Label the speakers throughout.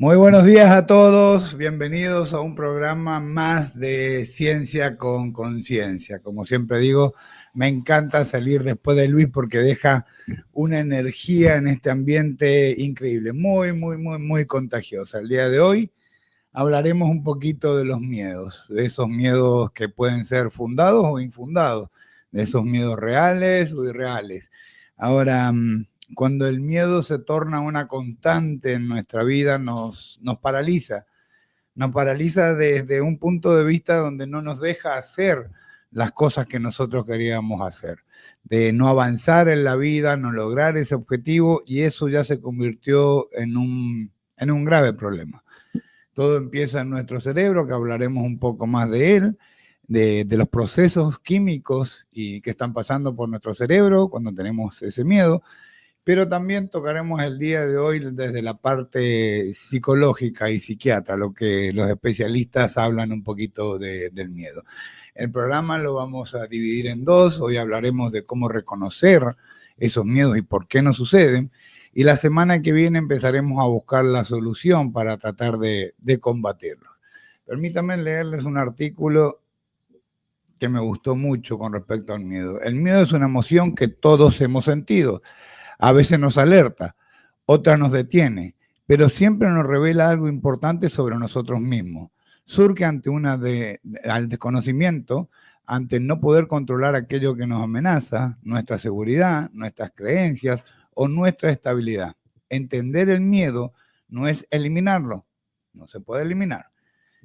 Speaker 1: Muy buenos días a todos, bienvenidos a un programa más de Ciencia con Conciencia. Como siempre digo, me encanta salir después de Luis porque deja una energía en este ambiente increíble, muy contagiosa. El día de hoy hablaremos un poquito de los miedos, de esos miedos que pueden ser fundados o infundados, de esos miedos reales o irreales. Ahora, cuando el miedo se torna una constante en nuestra vida, nos paraliza. Nos paraliza desde un punto de vista donde no nos deja hacer las cosas que nosotros queríamos hacer, de no avanzar en la vida, no lograr ese objetivo, y eso ya se convirtió en un grave problema. Todo empieza en nuestro cerebro, que hablaremos un poco más de él, de los procesos químicos y que están pasando por nuestro cerebro cuando tenemos ese miedo, pero también tocaremos el día de hoy desde la parte psicológica y psiquiatra, lo que los especialistas hablan un poquito del miedo. El programa lo vamos a dividir en dos. Hoy hablaremos de cómo reconocer esos miedos y por qué no suceden. Y la semana que viene empezaremos a buscar la solución para tratar de combatirlos. Permítanme leerles un artículo que me gustó mucho con respecto al miedo. El miedo es una emoción que todos hemos sentido. A veces nos alerta, otras nos detiene, pero siempre nos revela algo importante sobre nosotros mismos. Surge ante al desconocimiento, ante no poder controlar aquello que nos amenaza, nuestra seguridad, nuestras creencias o nuestra estabilidad. Entender el miedo no es eliminarlo, no se puede eliminar,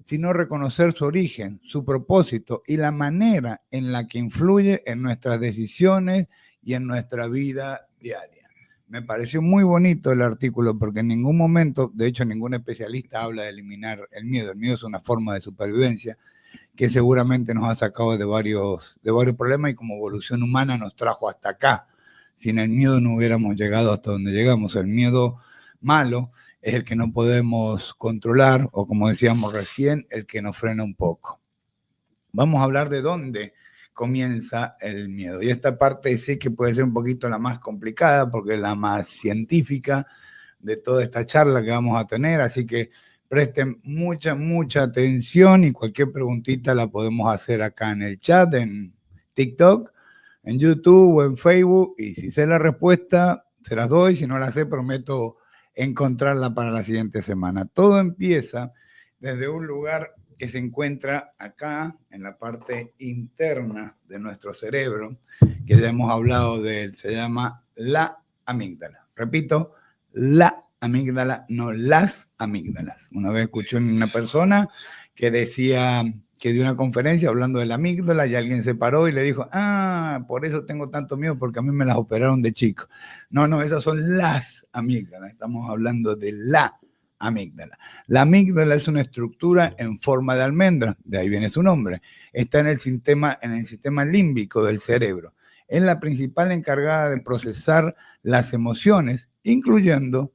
Speaker 1: sino reconocer su origen, su propósito y la manera en la que influye en nuestras decisiones y en nuestra vida diaria. Me pareció muy bonito el artículo porque en ningún momento, de hecho ningún especialista habla de eliminar el miedo. El miedo es una forma de supervivencia que seguramente nos ha sacado de varios problemas y como evolución humana nos trajo hasta acá. Sin el miedo no hubiéramos llegado hasta donde llegamos. El miedo malo es el que no podemos controlar o, como decíamos recién, el que nos frena un poco. Vamos a hablar de dónde comienza el miedo. Y esta parte sí que puede ser un poquito la más complicada porque es la más científica de toda esta charla que vamos a tener, así que presten mucha atención y cualquier preguntita la podemos hacer acá en el chat, en TikTok, en YouTube o en Facebook, y si sé la respuesta, se las doy. Si no la sé, prometo encontrarla para la siguiente semana. Todo empieza desde un lugar que se encuentra acá en la parte interna de nuestro cerebro, que ya hemos hablado de él, se llama la amígdala. Repito, la amígdala, no las amígdalas. Una vez escuché a una persona que decía que dio una conferencia hablando de la amígdala y alguien se paró y le dijo, por eso tengo tanto miedo porque a mí me las operaron de chico. No, esas son las amígdalas, estamos hablando de la amígdala. La amígdala es una estructura en forma de almendra, de ahí viene su nombre. Está en el sistema límbico del cerebro. Es la principal encargada de procesar las emociones, incluyendo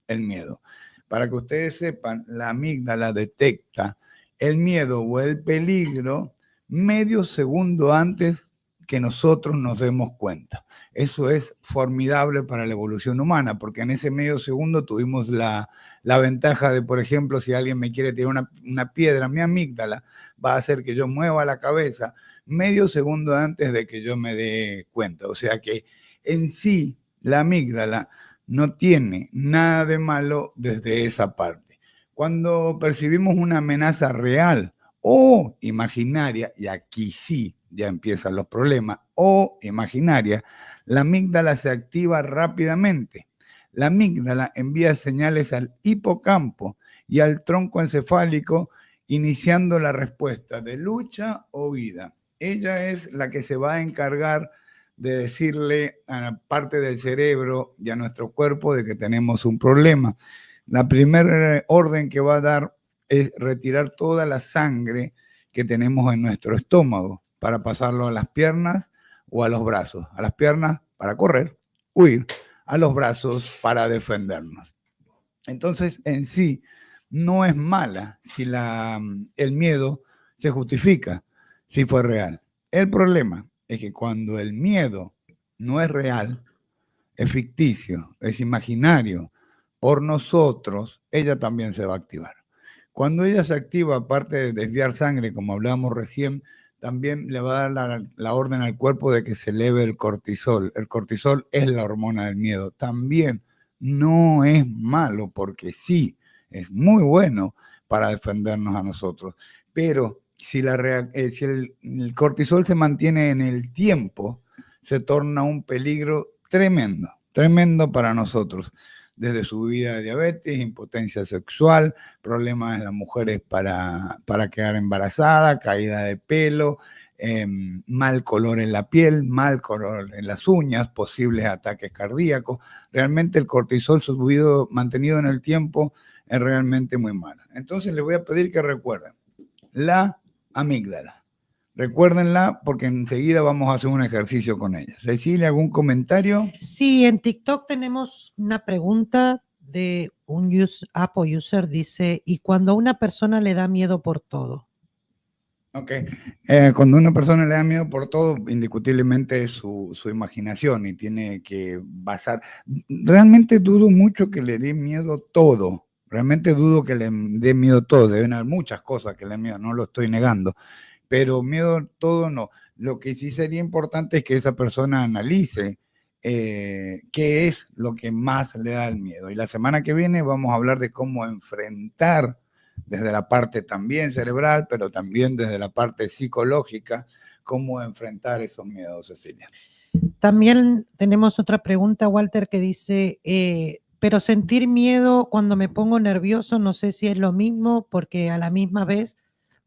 Speaker 1: el miedo. Para que ustedes sepan, la amígdala detecta el miedo o el peligro medio segundo antes que nosotros nos demos cuenta. Eso es formidable para la evolución humana, porque en ese medio segundo tuvimos la ventaja de, por ejemplo, si alguien me quiere tirar una piedra, mi amígdala va a hacer que yo mueva la cabeza medio segundo antes de que yo me dé cuenta. O sea que en sí la amígdala no tiene nada de malo desde esa parte. Cuando percibimos una amenaza real o imaginaria, y aquí sí ya empiezan los problemas, o imaginaria, la amígdala se activa rápidamente. La amígdala envía señales al hipocampo y al tronco encefálico, iniciando la respuesta de lucha o huida. Ella es la que se va a encargar de decirle a la parte del cerebro y a nuestro cuerpo de que tenemos un problema. La primera orden que va a dar es retirar toda la sangre que tenemos en nuestro estómago para pasarlo a las piernas o a los brazos. A las piernas para correr, huir, a los brazos para defendernos. Entonces, en sí, no es mala si el miedo se justifica, si fue real. El problema es que cuando el miedo no es real, es ficticio, es imaginario por nosotros, ella también se va a activar. Cuando ella se activa, aparte de desviar sangre, como hablábamos recién, también le va a dar la orden al cuerpo de que se eleve el cortisol. El cortisol es la hormona del miedo. También no es malo, porque sí, es muy bueno para defendernos a nosotros. Pero si el cortisol se mantiene en el tiempo, se torna un peligro tremendo, tremendo para nosotros. Desde subida de diabetes, impotencia sexual, problemas en las mujeres para quedar embarazada, caída de pelo, mal color en la piel, mal color en las uñas, posibles ataques cardíacos. Realmente el cortisol subido, mantenido en el tiempo, es realmente muy malo. Entonces les voy a pedir que recuerden la amígdala. Recuérdenla porque enseguida vamos a hacer un ejercicio con ella. Cecilia, ¿algún comentario?
Speaker 2: Sí, en TikTok tenemos una pregunta de un Apo user, dice, ¿y cuando a una persona le da miedo por todo?
Speaker 1: Ok. Cuando una persona le da miedo por todo, indiscutiblemente es su imaginación y tiene que basar. Realmente dudo mucho que le dé miedo todo. Realmente dudo que le dé miedo todo. Deben haber muchas cosas que le den miedo, no lo estoy negando. Pero miedo todo no. Lo que sí sería importante es que esa persona analice qué es lo que más le da el miedo. Y la semana que viene vamos a hablar de cómo enfrentar desde la parte también cerebral, pero también desde la parte psicológica, cómo enfrentar esos miedos, Cecilia.
Speaker 2: También tenemos otra pregunta, Walter, que dice, pero sentir miedo cuando me pongo nervioso, no sé si es lo mismo, porque a la misma vez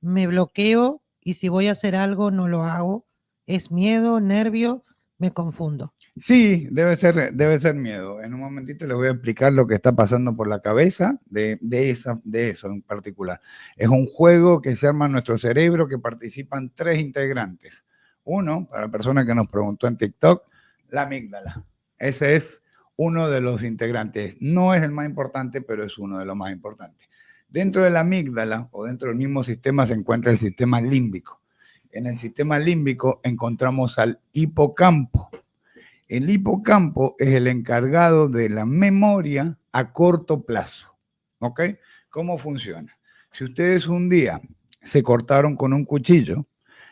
Speaker 2: me bloqueo y si voy a hacer algo no lo hago. ¿Es miedo, nervio? Me confundo.
Speaker 1: Sí, debe ser miedo. En un momentito les voy a explicar lo que está pasando por la cabeza de eso en particular. Es un juego que se arma en nuestro cerebro que participan 3 integrantes. Uno, para la persona que nos preguntó en TikTok, la amígdala. Ese es uno de los integrantes. No es el más importante, pero es uno de los más importantes. Dentro de la amígdala o dentro del mismo sistema se encuentra el sistema límbico. En el sistema límbico encontramos al hipocampo. El hipocampo es el encargado de la memoria a corto plazo. ¿Ok? ¿Cómo funciona? Si ustedes un día se cortaron con un cuchillo,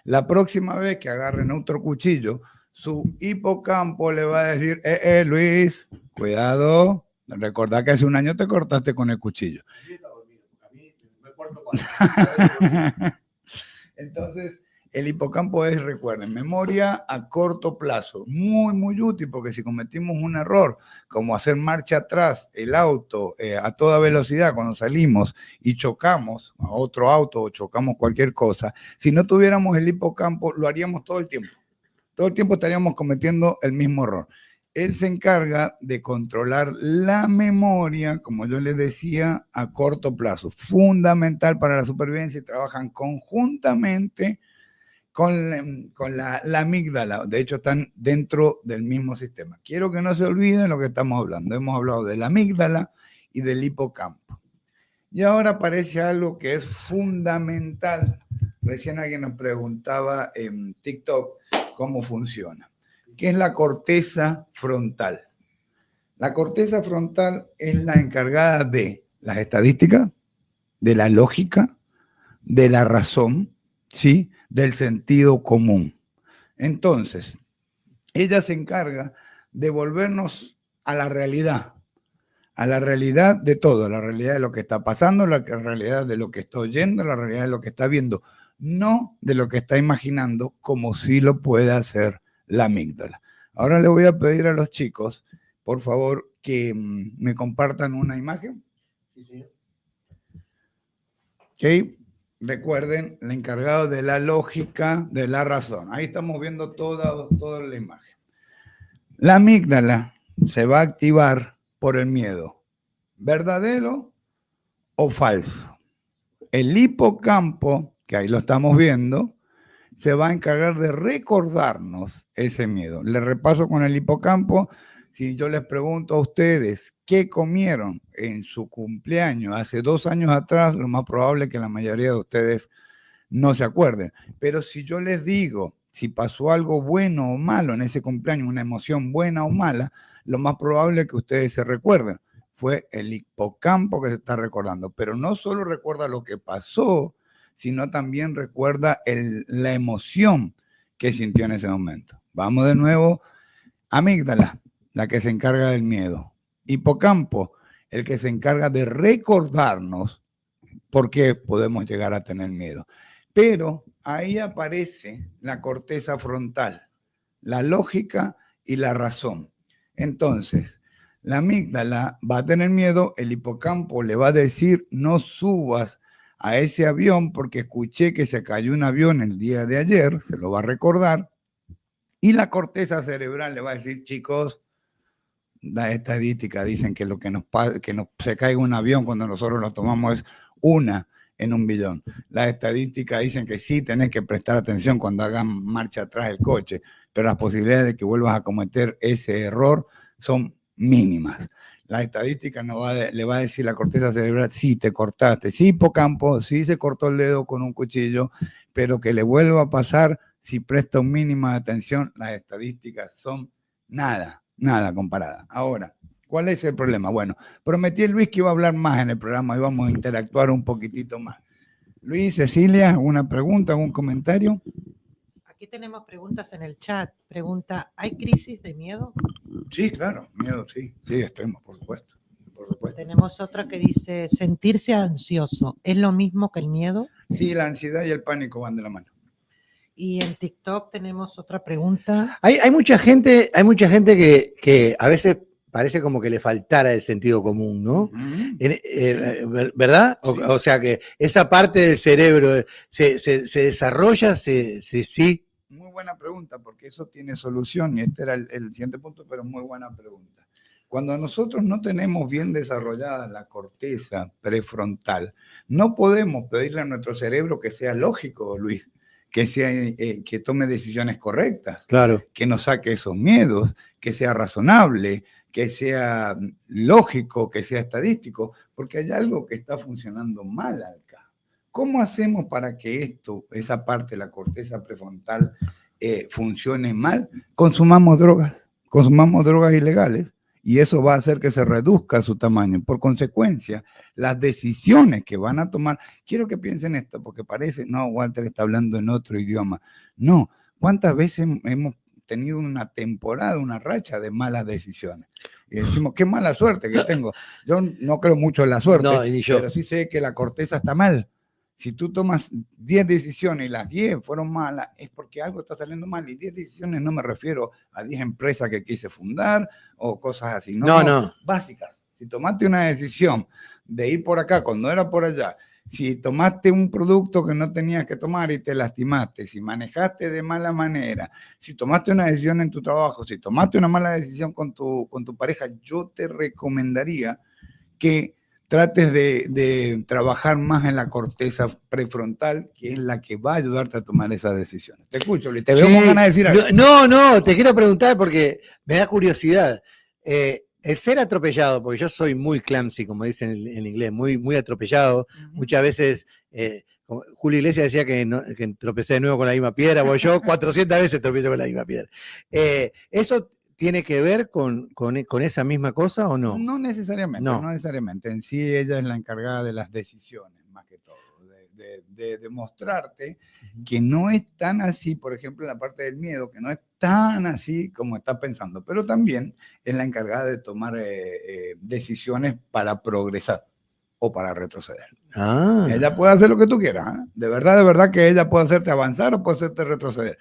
Speaker 1: la próxima vez que agarren otro cuchillo, su hipocampo le va a decir, Luis, cuidado, recordá que hace un año te cortaste con el cuchillo. A mí me corto con Entonces, el hipocampo es, recuerden, memoria a corto plazo, muy, muy útil, porque si cometimos un error, como hacer marcha atrás, el auto a toda velocidad cuando salimos y chocamos a otro auto o chocamos cualquier cosa, si no tuviéramos el hipocampo, lo haríamos todo el tiempo. Todo el tiempo estaríamos cometiendo el mismo error. Él se encarga de controlar la memoria, como yo les decía, a corto plazo. Fundamental para la supervivencia y trabajan conjuntamente con la amígdala. De hecho, están dentro del mismo sistema. Quiero que no se olviden lo que estamos hablando. Hemos hablado de la amígdala y del hipocampo. Y ahora aparece algo que es fundamental. Recién alguien nos preguntaba en TikTok cómo funciona, que es la corteza frontal. La corteza frontal es la encargada de las estadísticas, de la lógica, de la razón, ¿sí? Del sentido común. Entonces, ella se encarga de volvernos a la realidad de todo, a la realidad de lo que está pasando, a la realidad de lo que está oyendo, a la realidad de lo que está viendo, no de lo que está imaginando, como sí lo puede hacer la amígdala. Ahora le voy a pedir a los chicos, por favor, que me compartan una imagen. Sí, señor. Ok. Recuerden, el encargado de la lógica, de la razón. Ahí estamos viendo toda la imagen. La amígdala se va a activar por el miedo. ¿Verdadero o falso? El hipocampo, que ahí lo estamos viendo, se va a encargar de recordarnos ese miedo. Le repaso con el hipocampo. Si yo les pregunto a ustedes qué comieron en su cumpleaños hace 2 años atrás, lo más probable es que la mayoría de ustedes no se acuerden. Pero si yo les digo si pasó algo bueno o malo en ese cumpleaños, una emoción buena o mala, lo más probable es que ustedes se recuerden. fue el hipocampo que se está recordando, pero no solo recuerda lo que pasó, sino también recuerda la emoción que sintió en ese momento. Vamos de nuevo, amígdala, la que se encarga del miedo. Hipocampo, el que se encarga de recordarnos por qué podemos llegar a tener miedo. Pero ahí aparece la corteza frontal, la lógica y la razón. Entonces, la amígdala va a tener miedo, el hipocampo le va a decir no subas a ese avión porque escuché que se cayó un avión el día de ayer, se lo va a recordar, y la corteza cerebral le va a decir, chicos, las estadísticas dicen que lo que se caiga un avión cuando nosotros lo tomamos es 1 en 1.000.000. Las estadísticas dicen que sí tenés que prestar atención cuando hagan marcha atrás el coche, pero las posibilidades de que vuelvas a cometer ese error son mínimas. La estadística le va a decir la corteza cerebral, sí, te cortaste, sí, hipocampo, sí se cortó el dedo con un cuchillo, pero que le vuelva a pasar si presta un mínimo de atención, las estadísticas son nada comparada. Ahora, ¿cuál es el problema? Bueno, prometí a Luis que iba a hablar más en el programa y vamos a interactuar un poquitito más. Luis, Cecilia, ¿alguna pregunta, algún comentario?
Speaker 2: Aquí tenemos preguntas en el chat. Pregunta, ¿hay crisis de miedo?
Speaker 1: Sí, claro, miedo, sí, extremo, por supuesto.
Speaker 2: Tenemos otra que dice, sentirse ansioso, ¿es lo mismo que el miedo?
Speaker 1: Sí, la ansiedad y el pánico van de la mano.
Speaker 2: Y en TikTok tenemos otra pregunta.
Speaker 3: Hay mucha gente que a veces parece como que le faltara el sentido común, ¿no? ¿Verdad?
Speaker 1: Sí.
Speaker 3: O sea que esa parte del cerebro se desarrolla, sí.
Speaker 1: Muy buena pregunta, porque eso tiene solución, y este era el siguiente punto, pero muy buena pregunta. Cuando nosotros no tenemos bien desarrollada la corteza prefrontal, no podemos pedirle a nuestro cerebro que sea lógico, Luis, que tome decisiones correctas,
Speaker 3: claro,
Speaker 1: que nos saque esos miedos, que sea razonable, que sea lógico, que sea estadístico, porque hay algo que está funcionando mal acá. ¿Cómo hacemos para que esa parte de la corteza prefrontal funcione mal? Consumamos drogas ilegales, y eso va a hacer que se reduzca su tamaño. Por consecuencia, las decisiones que van a tomar, quiero que piensen esto, porque parece, no, Walter está hablando en otro idioma. No, ¿cuántas veces hemos tenido una temporada, una racha de malas decisiones? Y decimos, qué mala suerte que tengo. Yo no creo mucho en la suerte,
Speaker 3: no, ni yo.
Speaker 1: pero sí sé que la corteza está mal. Si tú tomas 10 decisiones y las 10 fueron malas, es porque algo está saliendo mal. Y 10 decisiones no me refiero a 10 empresas que quise fundar o cosas así. No. Básicas. Si tomaste una decisión de ir por acá cuando era por allá, si tomaste un producto que no tenías que tomar y te lastimaste, si manejaste de mala manera, si tomaste una decisión en tu trabajo, si tomaste una mala decisión con tu pareja, yo te recomendaría que trates de trabajar más en la corteza prefrontal, que es la que va a ayudarte a tomar esas decisiones. Te escucho, Luis. Te veo con ganas de decir algo.
Speaker 3: No, te quiero preguntar porque me da curiosidad. El ser atropellado, porque yo soy muy clumsy, como dicen en inglés, muy atropellado. Muchas veces, Julio Iglesias decía que tropecé de nuevo con la misma piedra, o yo 400 veces tropiezo con la misma piedra. ¿Eso tiene que ver con esa misma cosa o no?
Speaker 1: No necesariamente, no necesariamente. En sí ella es la encargada de las decisiones, más que todo, de demostrarte que no es tan así, por ejemplo, en la parte del miedo, que no es tan así como estás pensando, pero también es la encargada de tomar decisiones para progresar o para retroceder. Ella puede hacer lo que tú quieras, ¿eh? De verdad que ella puede hacerte avanzar o puede hacerte retroceder.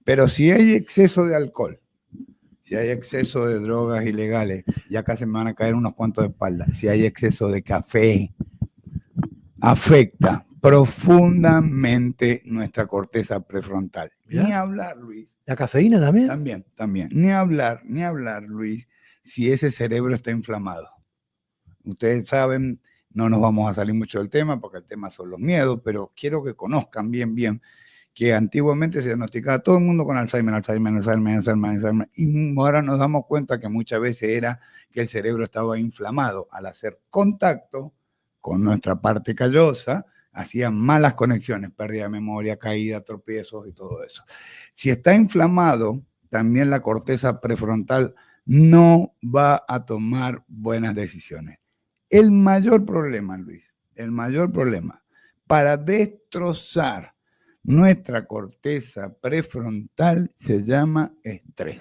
Speaker 1: Pero si hay exceso de alcohol, si hay exceso de drogas ilegales, ya casi me van a caer unos cuantos de espalda. Si hay exceso de café, afecta profundamente nuestra corteza prefrontal.
Speaker 3: ¿Ya?
Speaker 1: Ni hablar, Luis.
Speaker 3: ¿La cafeína también?
Speaker 1: También. Ni hablar, Luis, si ese cerebro está inflamado. Ustedes saben, no nos vamos a salir mucho del tema porque el tema son los miedos, pero quiero que conozcan bien que antiguamente se diagnosticaba a todo el mundo con Alzheimer, y ahora nos damos cuenta que muchas veces era que el cerebro estaba inflamado. Al hacer contacto con nuestra parte callosa, hacían malas conexiones, pérdida de memoria, caída, tropiezos y todo eso. Si está inflamado, también la corteza prefrontal no va a tomar buenas decisiones. El mayor problema, Luis, el mayor problema para destrozar nuestra corteza prefrontal se llama estrés.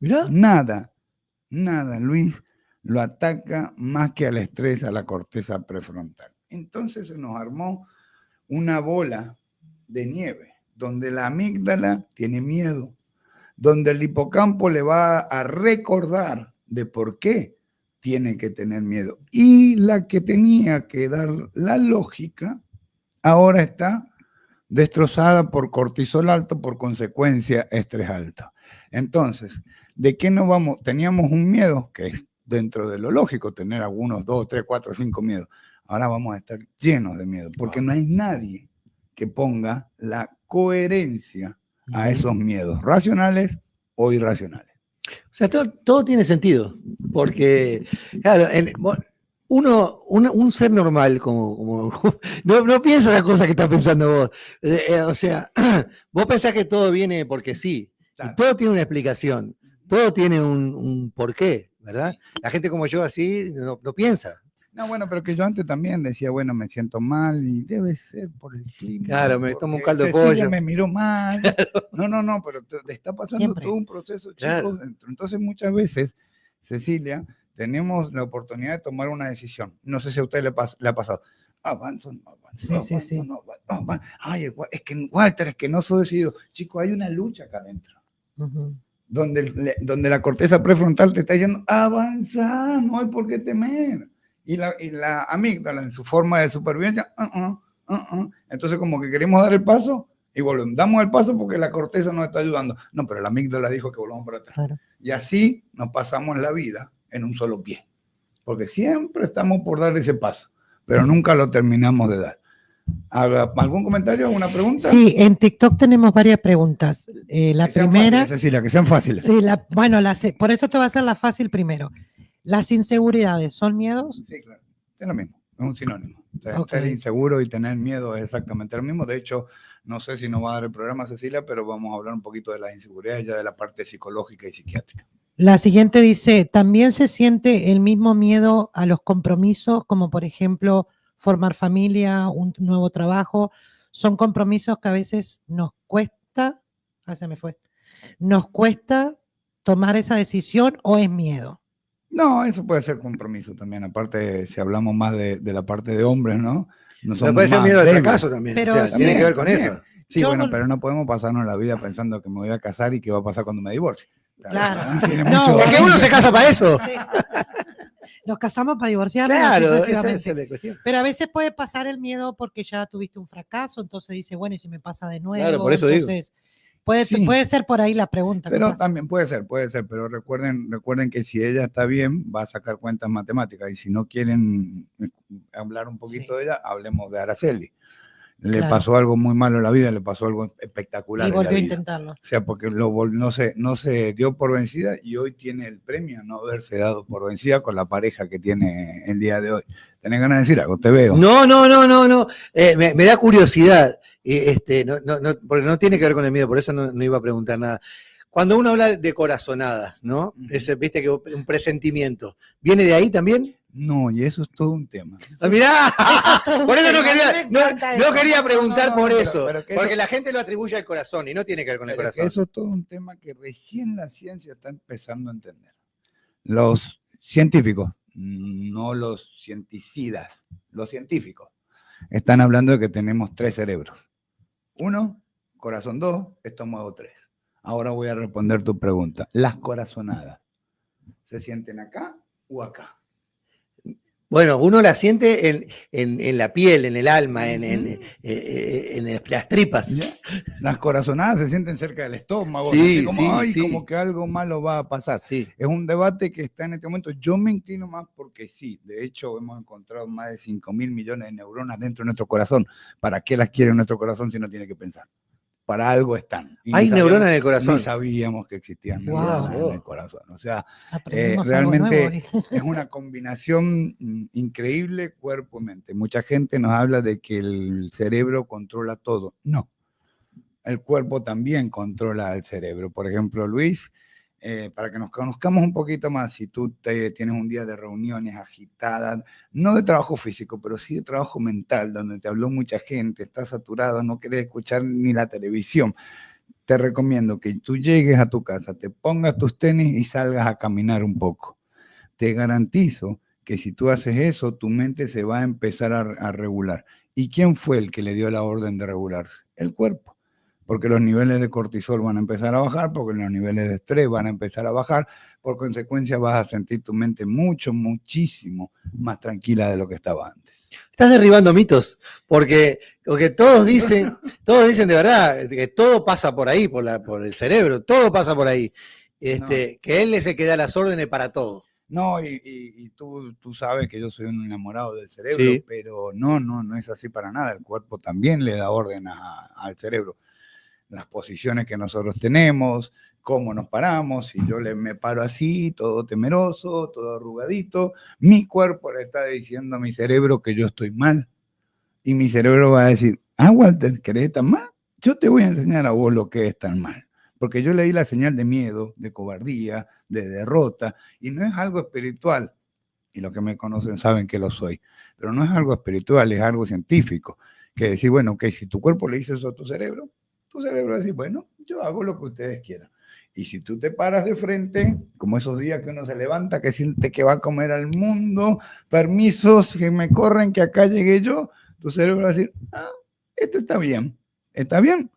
Speaker 3: ¿Mirá?
Speaker 1: Nada, Luis, lo ataca más que al estrés a la corteza prefrontal. Entonces se nos armó una bola de nieve, donde la amígdala tiene miedo, donde el hipocampo le va a recordar de por qué tiene que tener miedo. Y la que tenía que dar la lógica, ahora está destrozada por cortisol alto, por consecuencia estrés alto. Entonces, ¿de qué nos vamos? Teníamos un miedo, que es dentro de lo lógico, tener algunos 2, 3, 4, 5 miedos. Ahora vamos a estar llenos de miedo, porque no hay nadie que ponga la coherencia a esos miedos, racionales o irracionales.
Speaker 3: O sea, todo tiene sentido, porque, claro, un ser normal, no piensa las cosas que estás pensando vos. O sea, vos pensás que todo viene porque sí,
Speaker 1: Claro.
Speaker 3: y todo tiene una explicación, todo tiene un porqué, ¿verdad? La gente como yo así no piensa.
Speaker 1: No, bueno, pero que yo antes también decía, bueno, me siento mal y debe ser por el clima.
Speaker 3: Claro, me tomo un caldo de
Speaker 1: Cecilia
Speaker 3: pollo.
Speaker 1: me miró mal. No, pero te está pasando
Speaker 2: Siempre.
Speaker 1: todo un proceso, chicos,
Speaker 3: Claro.
Speaker 1: dentro. Entonces, muchas veces, Cecilia, tenemos la oportunidad de tomar una decisión. No sé si a usted le ha pasado. Avanzo, no avanzo.
Speaker 2: Sí.
Speaker 1: No avanzo. Ay, es que Walter, es que no soy decidido. Chicos, hay una lucha acá adentro.
Speaker 2: Ujú.
Speaker 1: Donde la corteza prefrontal te está diciendo, avanza, no hay por qué temer. Y la amígdala, en su forma de supervivencia, entonces como que queremos dar el paso y volvemos. Damos el paso porque la corteza nos está ayudando. No, pero la amígdala dijo que volvamos para atrás.
Speaker 2: Claro.
Speaker 1: Y así nos pasamos la vida en un solo pie. Porque siempre estamos por dar ese paso, pero nunca lo terminamos de dar. ¿Algún comentario, alguna pregunta?
Speaker 2: Sí, en TikTok tenemos varias preguntas. La
Speaker 1: Que sean
Speaker 2: primera,
Speaker 1: fáciles, Cecilia, que sean fáciles.
Speaker 2: sí, por eso te va a hacer la fácil primero. ¿Las inseguridades son miedos?
Speaker 1: Sí, claro. Es lo mismo, es un sinónimo. O sea,
Speaker 2: Ok.
Speaker 1: ser inseguro y tener miedo es exactamente lo mismo. De hecho, no sé si nos va a dar el programa, Cecilia, pero vamos a hablar un poquito de las inseguridades, ya de la parte psicológica y psiquiátrica.
Speaker 2: La siguiente dice, ¿también se siente el mismo miedo a los compromisos, como por ejemplo formar familia, un nuevo trabajo? Son compromisos que a veces nos cuesta tomar esa decisión, ¿o es miedo?
Speaker 1: No, eso puede ser compromiso también. Aparte, si hablamos más de la parte de hombres, ¿no? No
Speaker 3: Pero
Speaker 1: somos
Speaker 3: puede ser
Speaker 1: más
Speaker 3: miedo al
Speaker 1: débiles.
Speaker 3: fracaso también.
Speaker 2: Pero
Speaker 3: o sea,
Speaker 2: sí,
Speaker 3: tiene que ver con
Speaker 1: también.
Speaker 3: eso.
Speaker 1: Sí,
Speaker 2: Yo
Speaker 1: bueno,
Speaker 2: no-
Speaker 1: pero no podemos pasarnos la vida pensando que me voy a casar y qué va a pasar cuando me divorcie.
Speaker 2: Claro.
Speaker 1: Tiene
Speaker 2: No,
Speaker 1: mucho-
Speaker 3: Es que uno se casa para eso.
Speaker 2: Sí. Nos casamos para divorciarnos.
Speaker 3: Claro,
Speaker 2: así
Speaker 3: esa
Speaker 2: sucesivamente.
Speaker 3: es la cuestión.
Speaker 2: Pero a veces puede pasar el miedo porque ya tuviste un fracaso, entonces dice, bueno, ¿y si me pasa de nuevo?
Speaker 3: Claro, por eso digo.
Speaker 2: Entonces, puede
Speaker 1: Sí.
Speaker 2: ser por ahí la pregunta.
Speaker 1: Pero
Speaker 2: capaz.
Speaker 1: también puede ser, pero recuerden que si ella está bien, va a sacar cuentas matemáticas. Y si no quieren hablar un poquito
Speaker 2: Sí.
Speaker 1: de ella, hablemos de Araceli. Le
Speaker 2: Claro.
Speaker 1: pasó algo muy malo en la vida, le pasó algo espectacular
Speaker 2: Y
Speaker 1: en la
Speaker 2: volvió a
Speaker 1: vida.
Speaker 2: intentarlo.
Speaker 1: O sea, porque no se dio por vencida y hoy tiene el premio a no haberse dado por vencida con la pareja que tiene el día de hoy. ¿Tenés ganas de decir algo? Te veo.
Speaker 3: No. Me da curiosidad. Porque no tiene que ver con el miedo, por eso no iba a preguntar nada. Cuando uno habla de corazonadas, ¿no? Viste que un presentimiento. ¿Viene de ahí también?
Speaker 1: No, y eso es todo un tema.
Speaker 3: Ah, mirá, por eso
Speaker 2: Me encanta
Speaker 3: no
Speaker 2: eso.
Speaker 3: quería preguntar por
Speaker 1: pero-
Speaker 3: eso,
Speaker 1: pero que
Speaker 3: porque
Speaker 1: eso-
Speaker 3: la gente lo atribuye al corazón y no tiene que ver con el
Speaker 1: Pero que
Speaker 3: corazón.
Speaker 1: eso es todo un tema que recién la ciencia está empezando a entender. Los científicos, no los cienticidas, los científicos, están hablando de que tenemos 3 cerebros. 1, corazón 2, estómago 3. Ahora voy a responder tu pregunta. Las corazonadas, ¿se sienten acá o acá?
Speaker 3: Bueno, uno la siente en la piel, en el alma, en las tripas.
Speaker 1: ¿Ya? Las corazonadas se sienten cerca del estómago,
Speaker 3: Sí,
Speaker 1: así como,
Speaker 3: sí,
Speaker 1: ay,
Speaker 3: sí.
Speaker 1: como que algo malo va a pasar.
Speaker 3: Sí.
Speaker 1: Es un debate que está en este momento. Yo me inclino más porque sí. De hecho, hemos encontrado más de 5.000 millones de neuronas dentro de nuestro corazón. ¿Para qué las quiere nuestro corazón si no tiene que pensar? Para algo están. Y
Speaker 3: Hay
Speaker 1: ni
Speaker 3: neuronas en el
Speaker 1: Ni
Speaker 3: corazón.
Speaker 1: sabíamos que existían
Speaker 2: Wow.
Speaker 1: neuronas en el corazón. O sea,
Speaker 2: Aprendimos algo
Speaker 1: realmente
Speaker 2: nuevo hoy.
Speaker 1: es una combinación increíble cuerpo y mente. Mucha gente nos habla de que el cerebro controla todo. No, el cuerpo también controla al cerebro. Por ejemplo, Luis, para que nos conozcamos un poquito más. Si tú tienes un día de reuniones agitadas, no de trabajo físico, pero sí de trabajo mental, donde te habló mucha gente, estás saturado, no quieres escuchar ni la televisión, te recomiendo que tú llegues a tu casa, te pongas tus tenis y salgas a caminar un poco. Te garantizo que si tú haces eso, tu mente se va a empezar a regular. ¿Y quién fue el que le dio la orden de regularse? El cuerpo. Porque los niveles de cortisol van a empezar a bajar, porque los niveles de estrés van a empezar a bajar, por consecuencia vas a sentir tu mente muchísimo más tranquila de lo que estaba antes.
Speaker 3: Estás derribando mitos, porque todos dicen de verdad que todo pasa por ahí, por el cerebro, todo pasa por ahí.
Speaker 1: No.
Speaker 3: Que él es el que da las órdenes para todo.
Speaker 1: No, y tú sabes que yo soy un enamorado del cerebro,
Speaker 3: Sí.
Speaker 1: pero no es así para nada. El cuerpo también le da orden al cerebro. Las posiciones que nosotros tenemos, cómo nos paramos, si yo me paro así, todo temeroso, todo arrugadito, mi cuerpo le está diciendo a mi cerebro que yo estoy mal. Y mi cerebro va a decir, Walter, ¿querés estar mal? Yo te voy a enseñar a vos lo que es estar mal. Porque yo leí la señal de miedo, de cobardía, de derrota, y no es algo espiritual. Y los que me conocen saben que lo soy. Pero no es algo espiritual, es algo científico. Que decir, bueno, que si tu cuerpo le dice eso a tu cerebro va a decir, bueno, yo hago lo que ustedes quieran. Y si tú te paras de frente, como esos días que uno se levanta, que siente que va a comer al mundo, permisos que me corren, que acá llegué yo, tu cerebro va a decir, esto está bien,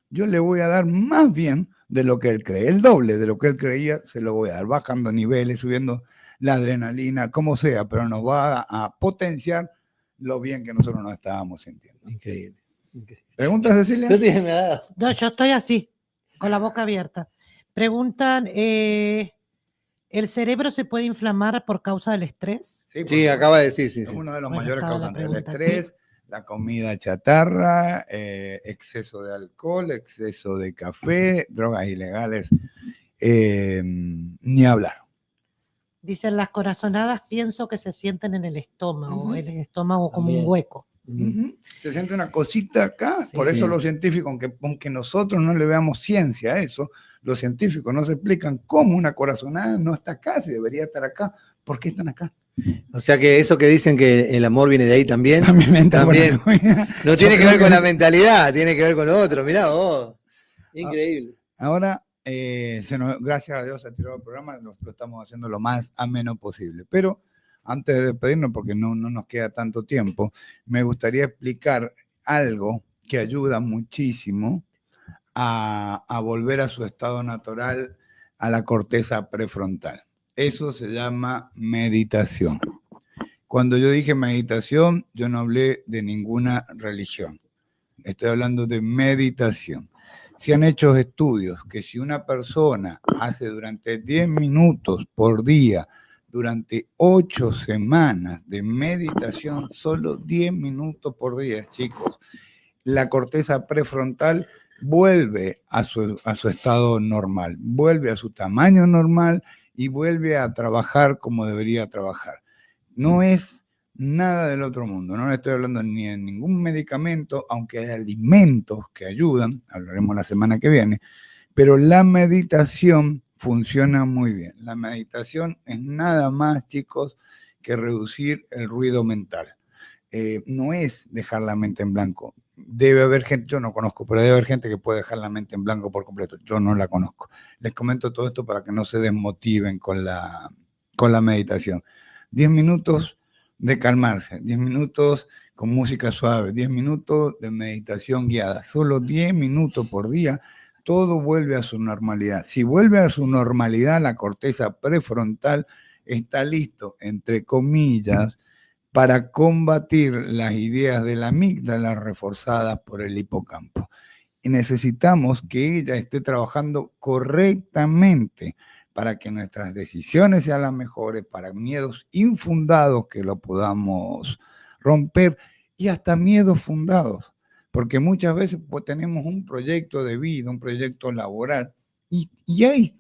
Speaker 1: yo le voy a dar más bien de lo que él cree, el doble de lo que él creía, se lo voy a dar, bajando niveles, subiendo la adrenalina, como sea, pero nos va a potenciar lo bien que nosotros nos estábamos sintiendo.
Speaker 3: Increíble.
Speaker 1: ¿Preguntas, Cecilia?
Speaker 2: No, yo estoy así, con la boca abierta. Preguntan, ¿el cerebro se puede inflamar por causa del estrés?
Speaker 3: Sí, acaba de decir, sí.
Speaker 1: Es uno de los
Speaker 2: Bueno,
Speaker 1: mayores
Speaker 2: estaba la
Speaker 1: causantes del
Speaker 2: pregunta.
Speaker 1: estrés, la comida chatarra, exceso de alcohol, exceso de café, drogas ilegales, ni hablar.
Speaker 2: Dicen, las corazonadas pienso que se sienten en el estómago,
Speaker 1: Ujú.
Speaker 2: el estómago como
Speaker 3: También.
Speaker 2: un hueco.
Speaker 1: Se siente una cosita acá,
Speaker 2: Sí.
Speaker 1: por eso
Speaker 3: Sí.
Speaker 1: los científicos, aunque nosotros no le veamos ciencia a eso, los científicos nos explican cómo una corazonada no está acá, si debería estar acá, ¿por qué están acá?
Speaker 3: O sea que eso que dicen que el amor viene de ahí también.
Speaker 1: También.
Speaker 3: No tiene que ver con la mentalidad, tiene que ver con lo otro. Mirá vos. Increíble.
Speaker 1: Ahora, gracias a Dios se ha tirado el programa, lo estamos haciendo lo más ameno posible. Pero antes de despedirnos, porque no nos queda tanto tiempo, me gustaría explicar algo que ayuda muchísimo a volver a su estado natural, a la corteza prefrontal. Eso se llama meditación. Cuando yo dije meditación, yo no hablé de ninguna religión. Estoy hablando de meditación. Se han hecho estudios que si una persona hace durante 10 minutos por día, durante 8 semanas de meditación, solo 10 minutos por día, chicos, la corteza prefrontal vuelve a su estado normal, vuelve a su tamaño normal y vuelve a trabajar como debería trabajar. No es nada del otro mundo, no le estoy hablando ni de ningún medicamento, aunque hay alimentos que ayudan, hablaremos la semana que viene, pero la meditación funciona muy bien. La meditación es nada más, chicos, que reducir el ruido mental. No es dejar la mente en blanco. Debe haber gente, yo no conozco, pero debe haber gente que puede dejar la mente en blanco por completo. Yo no la conozco. Les comento todo esto para que no se desmotiven con la meditación. 10 minutos de calmarse, 10 minutos con música suave, 10 minutos de meditación guiada, solo 10 minutos por día, todo vuelve a su normalidad. Si vuelve a su normalidad, la corteza prefrontal está listo, entre comillas, para combatir las ideas de la amígdala reforzadas por el hipocampo. Y necesitamos que ella esté trabajando correctamente para que nuestras decisiones sean las mejores, para miedos infundados que lo podamos romper y hasta miedos fundados, porque muchas veces pues, tenemos un proyecto de vida, un proyecto laboral, y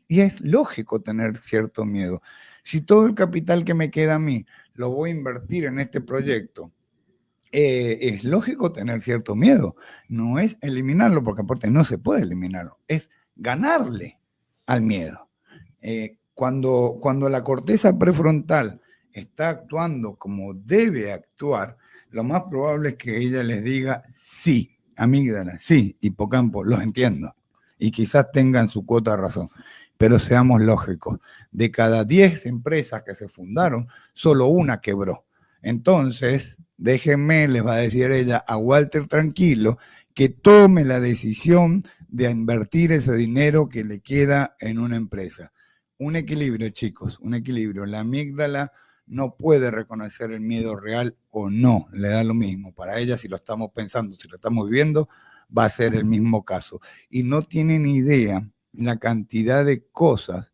Speaker 1: es lógico tener cierto miedo. Si todo el capital que me queda a mí lo voy a invertir en este proyecto, es lógico tener cierto miedo. No es eliminarlo, porque aparte no se puede eliminarlo, es ganarle al miedo. Cuando la corteza prefrontal está actuando como debe actuar, lo más probable es que ella les diga sí, amígdala, sí, hipocampo, los entiendo. Y quizás tengan su cuota de razón. Pero seamos lógicos, de cada 10 empresas que se fundaron, solo una quebró. Entonces, déjenme, les va a decir ella a Walter tranquilo, que tome la decisión de invertir ese dinero que le queda en una empresa. Un equilibrio, chicos, un equilibrio. La amígdala no puede reconocer el miedo real o no, le da lo mismo. Para ella, si lo estamos pensando, si lo estamos viviendo, va a ser el mismo caso. Y no tienen idea la cantidad de cosas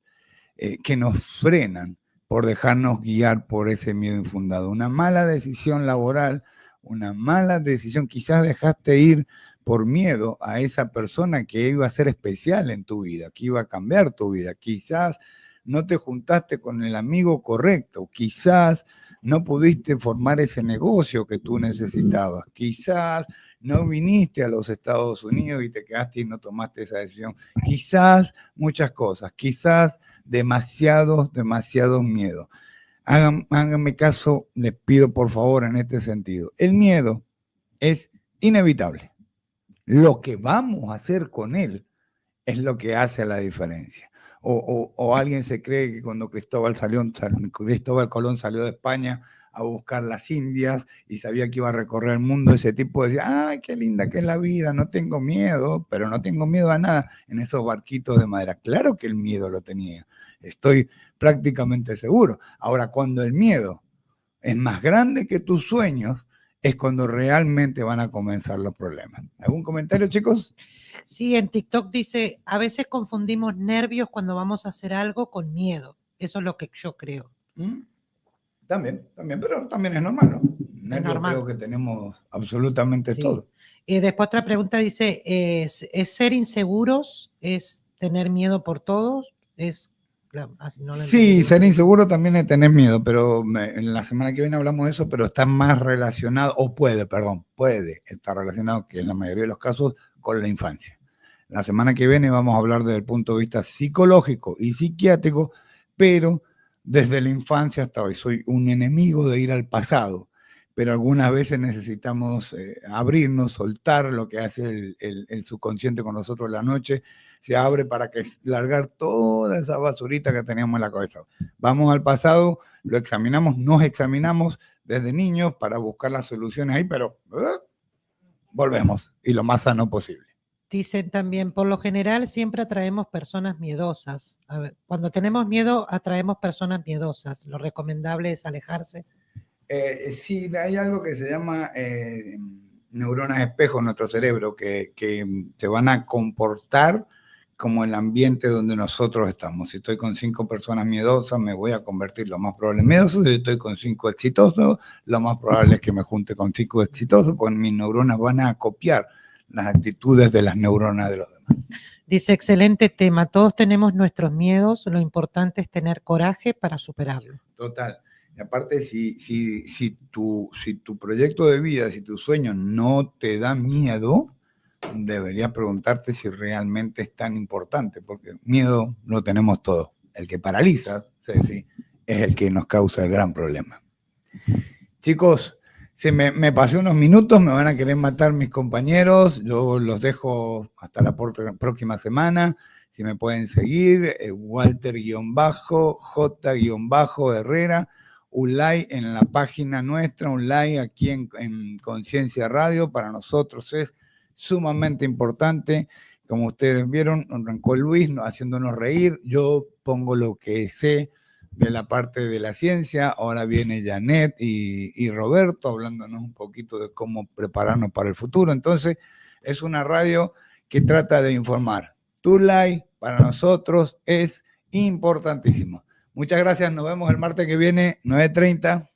Speaker 1: que nos frenan por dejarnos guiar por ese miedo infundado. Una mala decisión laboral, una mala decisión, quizás dejaste ir por miedo a esa persona que iba a ser especial en tu vida, que iba a cambiar tu vida. Quizás no te juntaste con el amigo correcto, quizás no pudiste formar ese negocio que tú necesitabas, quizás no viniste a los Estados Unidos y te quedaste y no tomaste esa decisión, quizás muchas cosas, quizás demasiados miedos. Háganme caso, les pido por favor en este sentido. El miedo es inevitable. Lo que vamos a hacer con él es lo que hace la diferencia. O alguien se cree que cuando Cristóbal Colón salió de España a buscar las Indias y sabía que iba a recorrer el mundo, ese tipo decía, ¡ay, qué linda que es la vida! No tengo miedo, pero no tengo miedo a nada en esos barquitos de madera. Claro que el miedo lo tenía, estoy prácticamente seguro. Ahora, cuando el miedo es más grande que tus sueños, es cuando realmente van a comenzar los problemas. ¿Algún comentario, chicos?
Speaker 2: Sí, en TikTok dice, a veces confundimos nervios cuando vamos a hacer algo con miedo. Eso es lo que yo creo.
Speaker 1: También, pero también es normal, ¿no? Nervios
Speaker 2: normal.
Speaker 1: Creo que tenemos absolutamente
Speaker 2: Sí.
Speaker 1: todo.
Speaker 2: Después otra pregunta dice, ¿es ser inseguros? ¿Es tener miedo por todos?
Speaker 1: Sí, ser inseguro también es tener miedo, pero en la semana que viene hablamos de eso, pero está más relacionado, puede estar relacionado, que en la mayoría de los casos, con la infancia. La semana que viene vamos a hablar desde el punto de vista psicológico y psiquiátrico, pero desde la infancia hasta hoy. Soy un enemigo de ir al pasado, pero algunas veces necesitamos abrirnos, soltar lo que hace el subconsciente con nosotros en la noche. Se abre para que largar toda esa basurita que teníamos en la cabeza. Vamos al pasado, lo examinamos, nos examinamos desde niños para buscar las soluciones ahí, pero volvemos y lo más sano posible.
Speaker 2: Dicen también, por lo general siempre atraemos personas miedosas. A ver, cuando tenemos miedo, atraemos personas miedosas. Lo recomendable es alejarse.
Speaker 1: Sí, hay algo que se llama neuronas espejo en nuestro cerebro que se van a comportar como el ambiente donde nosotros estamos. Si estoy con 5 personas miedosas, me voy a convertir lo más probable en miedoso. Si estoy con 5 exitosos, lo más probable es que me junte con 5 exitosos, porque mis neuronas van a copiar las actitudes de las neuronas de los demás.
Speaker 2: Dice, excelente tema. Todos tenemos nuestros miedos. Lo importante es tener coraje para superarlo.
Speaker 1: Total. Y aparte, si tu proyecto de vida, si tu sueño no te da miedo, deberías preguntarte si realmente es tan importante, porque miedo lo tenemos todos. El que paraliza, Ceci, es el que nos causa el gran problema. Chicos, se me pasé unos minutos, me van a querer matar mis compañeros, yo los dejo hasta la próxima semana. Si me pueden seguir, Walter-J-Herrera, un like en la página nuestra, un like aquí en Conciencia Radio, para nosotros es sumamente importante. Como ustedes vieron, arrancó Luis haciéndonos reír, yo pongo lo que sé de la parte de la ciencia, ahora viene Janet y Roberto hablándonos un poquito de cómo prepararnos para el futuro. Entonces, es una radio que trata de informar. Tu like para nosotros es importantísimo. Muchas gracias, nos vemos el martes que viene, 9:30.